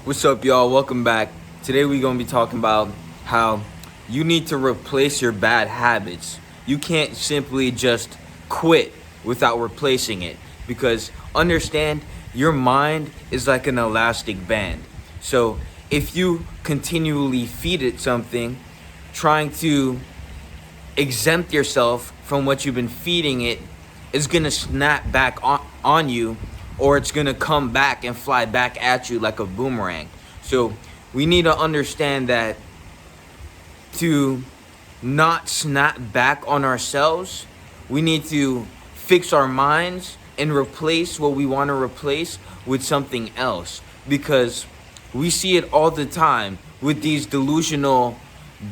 What's up, y'all? Welcome back. Today we're going to be talking about how you need to replace your bad habits. You can't simply just quit without replacing it, because understand, your mind is like an elastic band. So if you continually feed it something, trying to exempt yourself from what you've been feeding it is going to snap back on you, or it's going to come back and fly back at you like a boomerang. So we need to understand that to not snap back on ourselves, we need to fix our minds and replace what we want to replace with something else, because we see it all the time with these delusional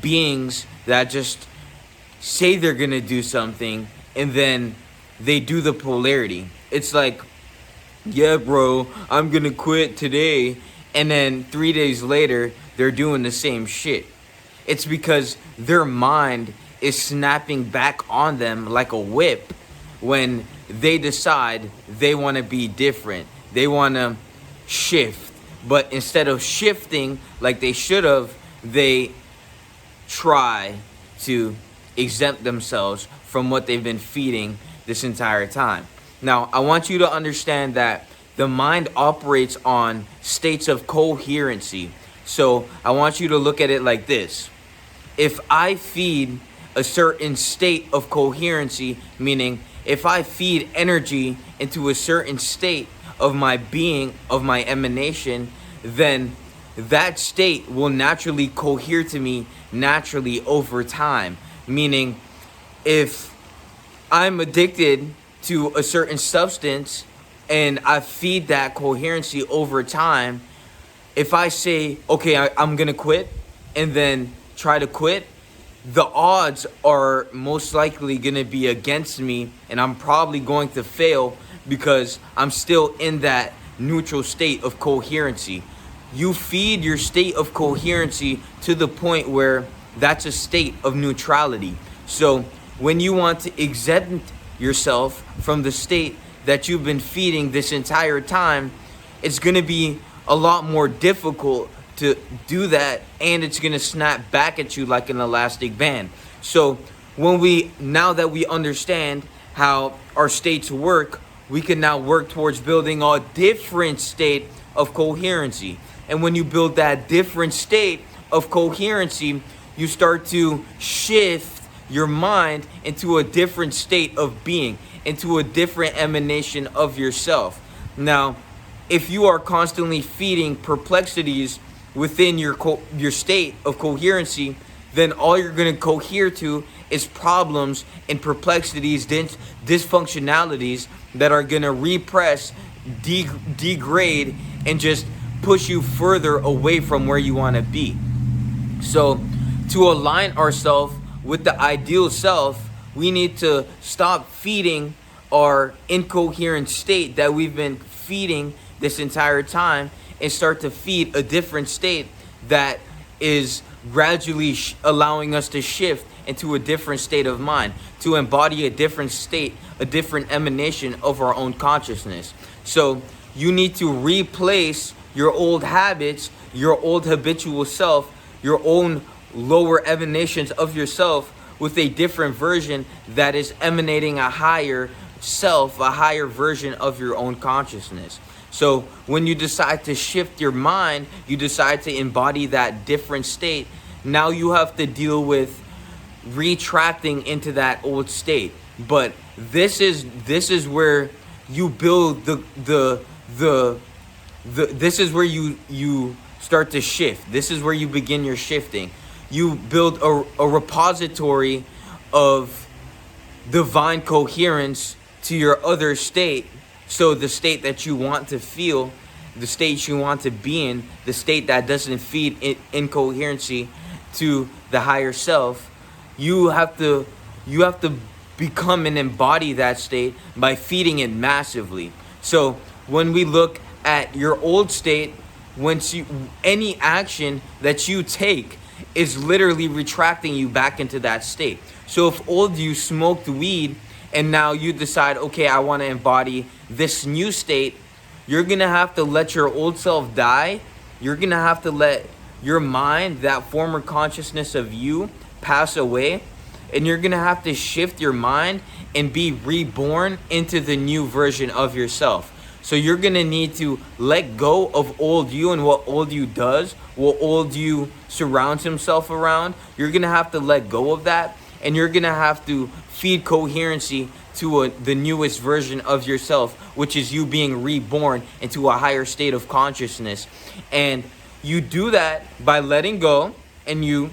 beings that just say they're gonna do something and then they do the polarity. It's like, yeah, bro, I'm gonna quit today, and then 3 days later they're doing the same shit. It's because their mind is snapping back on them like a whip when they decide they want to be different. They want to shift, but instead of shifting like they should have, they try to exempt themselves from what they've been feeding this entire time. Now, I want you to understand that the mind operates on states of coherency. So I want you to look at it like this. If I feed a certain state of coherency, meaning if I feed energy into a certain state of my being, of my emanation, then that state will naturally cohere to me naturally over time. Meaning, if I'm addicted to a certain substance and I feed that coherency over time, if I say, okay, I'm gonna quit, and then try to quit, the odds are most likely gonna be against me, and I'm probably going to fail because I'm still in that neutral state of coherency. You feed your state of coherency to the point where that's a state of neutrality. So when you want to exempt yourself from the state that you've been feeding this entire time, it's going to be a lot more difficult to do that, and it's going to snap back at you like an elastic band. So now that we understand how our states work, we can now work towards building a different state of coherency. And when you build that different state of coherency, you start to shift your mind into a different state of being, into a different emanation of yourself. Now, if you are constantly feeding perplexities within your state of coherency, then all you're going to cohere to is problems and perplexities, dysfunctionalities that are going to repress, degrade, and just push you further away from where you want to be. So to align ourselves with the ideal self, we need to stop feeding our incoherent state that we've been feeding this entire time and start to feed a different state that is gradually allowing us to shift into a different state of mind, to embody a different state, a different emanation of our own consciousness. So you need to replace your old habits, your old habitual self, your own lower emanations of yourself with a different version that is emanating a higher self, a higher version of your own consciousness. So when you decide to shift your mind, you decide to embody that different state. Now you have to deal with retracting into that old state. But this is where you build this is where you start to shift. This is where you begin your shifting. You build a repository of divine coherence to your other state. So the state that you want to feel, the state you want to be in, the state that doesn't feed incoherency to the higher self, you have to become and embody that state by feeding it massively. So when we look at your old state, any action that you take is literally retracting you back into that state. So if old you smoked weed and now you decide, okay, I want to embody this new state, you're going to have to let your old self die you're gonna have to let your mind, that former consciousness of you, pass away, and you're gonna have to shift your mind and be reborn into the new version of yourself. So you're gonna need to let go of old you and what old you does, what old you surrounds himself around. You're gonna have to let go of that, and you're gonna have to feed coherency to the newest version of yourself, which is you being reborn into a higher state of consciousness. And you do that by letting go, and you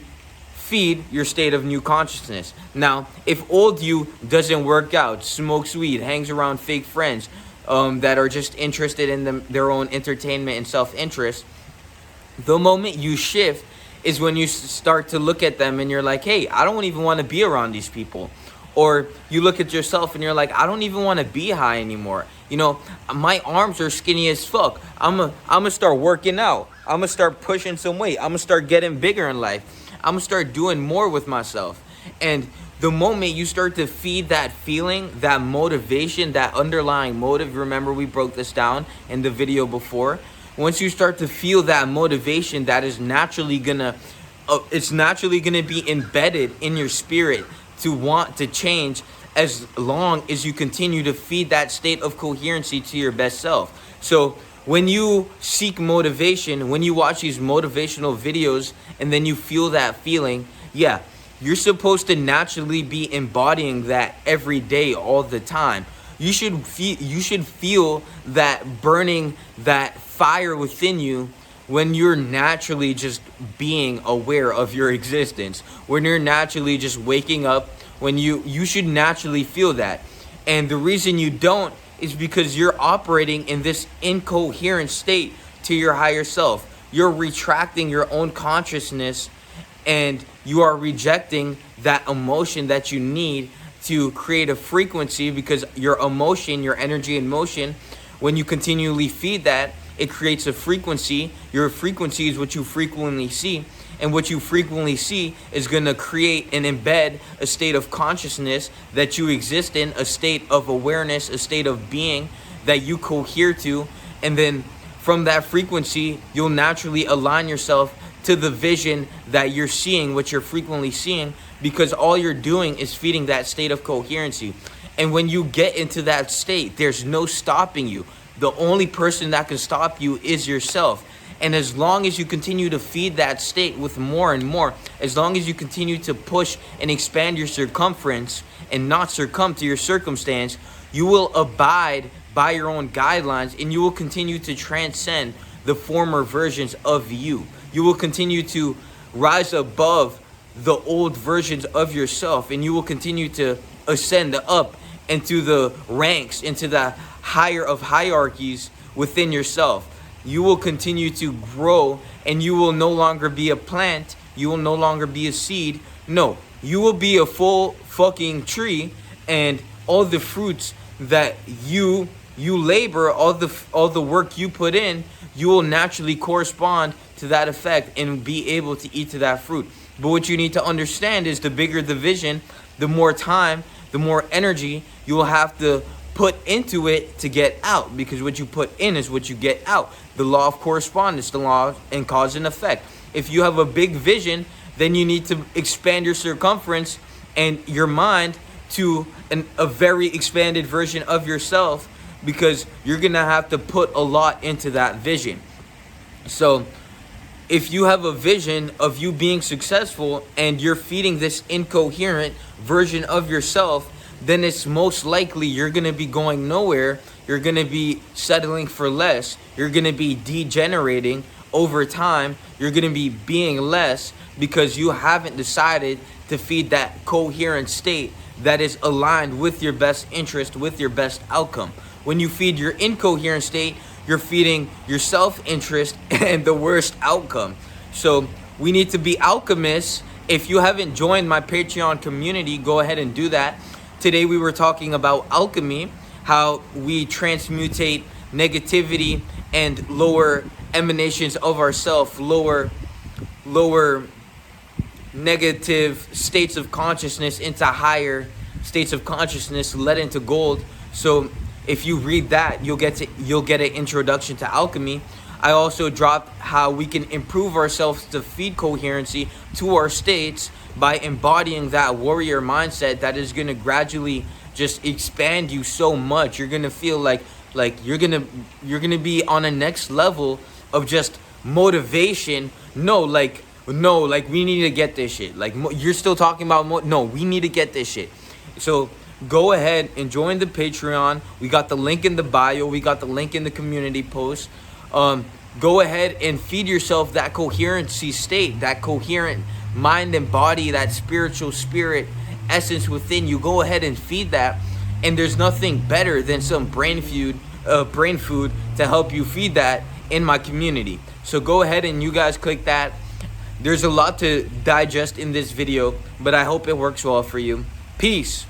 feed your state of new consciousness. Now, if old you doesn't work out, smokes weed, hangs around fake friends that are just interested in their own entertainment and self-interest, the moment you shift is when you start to look at them and you're like, hey, I don't even want to be around these people. Or you look at yourself and you're like, I don't even want to be high anymore. You know, my arms are skinny as fuck. I'm gonna start working out. I'm gonna start pushing some weight. I'm gonna start getting bigger in life. I'm gonna start doing more with myself. And the moment you start to feed that feeling, that motivation, that underlying motive, remember we broke this down in the video before. Once you start to feel that motivation, that is naturally gonna, it's naturally gonna be embedded in your spirit to want to change, as long as you continue to feed that state of coherency to your best self. So when you seek motivation, when you watch these motivational videos and then you feel that feeling, yeah, you're supposed to naturally be embodying that every day, all the time. You should feel that burning, that fire within you, when you're naturally just being aware of your existence, when you're naturally just waking up, when you should naturally feel that. And the reason you don't is because you're operating in this incoherent state to your higher self. You're retracting your own consciousness, and you are rejecting that emotion that you need to create a frequency, because your emotion, your energy in motion, when you continually feed that, it creates a frequency. Your frequency is what you frequently see, and what you frequently see is going to create and embed a state of consciousness that you exist in, a state of awareness, a state of being that you cohere to. And then from that frequency, you'll naturally align yourself to the vision that you're seeing, what you're frequently seeing, because all you're doing is feeding that state of coherency. And when you get into that state, there's no stopping you. The only person that can stop you is yourself. And as long as you continue to feed that state with more and more, as long as you continue to push and expand your circumference and not succumb to your circumstance, you will abide by your own guidelines, and you will continue to transcend the former versions of you. You will continue to rise above the old versions of yourself, and you will continue to ascend up into the ranks, into the higher of hierarchies within yourself. You will continue to grow, and you will no longer be a plant. You will no longer be a seed. No, you will be a full fucking tree, and all the fruits that you labor, all the work you put in, you will naturally correspond to that effect and be able to eat to that fruit. But what you need to understand is, the bigger the vision, the more time, the more energy you will have to put into it to get out, because what you put in is what you get out. The law of correspondence, the law and cause and effect. If you have a big vision, then you need to expand your circumference and your mind to a very expanded version of yourself, because you're gonna have to put a lot into that vision. So if you have a vision of you being successful and you're feeding this incoherent version of yourself, then it's most likely you're going to be going nowhere. You're going to be settling for less. You're going to be degenerating over time. You're going to be being less, because you haven't decided to feed that coherent state that is aligned with your best interest, with your best outcome. When you feed your incoherent state, you're feeding your self-interest and the worst outcome. So we need to be alchemists. If you haven't joined my Patreon community, go ahead and do that. Today we were talking about alchemy, how we transmutate negativity and lower emanations of ourself, lower negative states of consciousness into higher states of consciousness, led into gold. So if you read that, you'll get an introduction to alchemy. I also dropped how we can improve ourselves to feed coherency to our states by embodying that warrior mindset that is going to gradually just expand you so much. You're going to feel like you're going to be on a next level of just motivation. No, like we need to get this shit. Like you're still talking about no, we need to get this shit. So go ahead and join the Patreon. We got the link in the bio. We got the link in the community post. Go ahead and feed yourself that coherency state, that coherent mind and body, that spiritual spirit essence within you. Go ahead and feed that. And there's nothing better than some brain food to help you feed that in my community. So go ahead and you guys click that. There's a lot to digest in this video, but I hope it works well for you. Peace.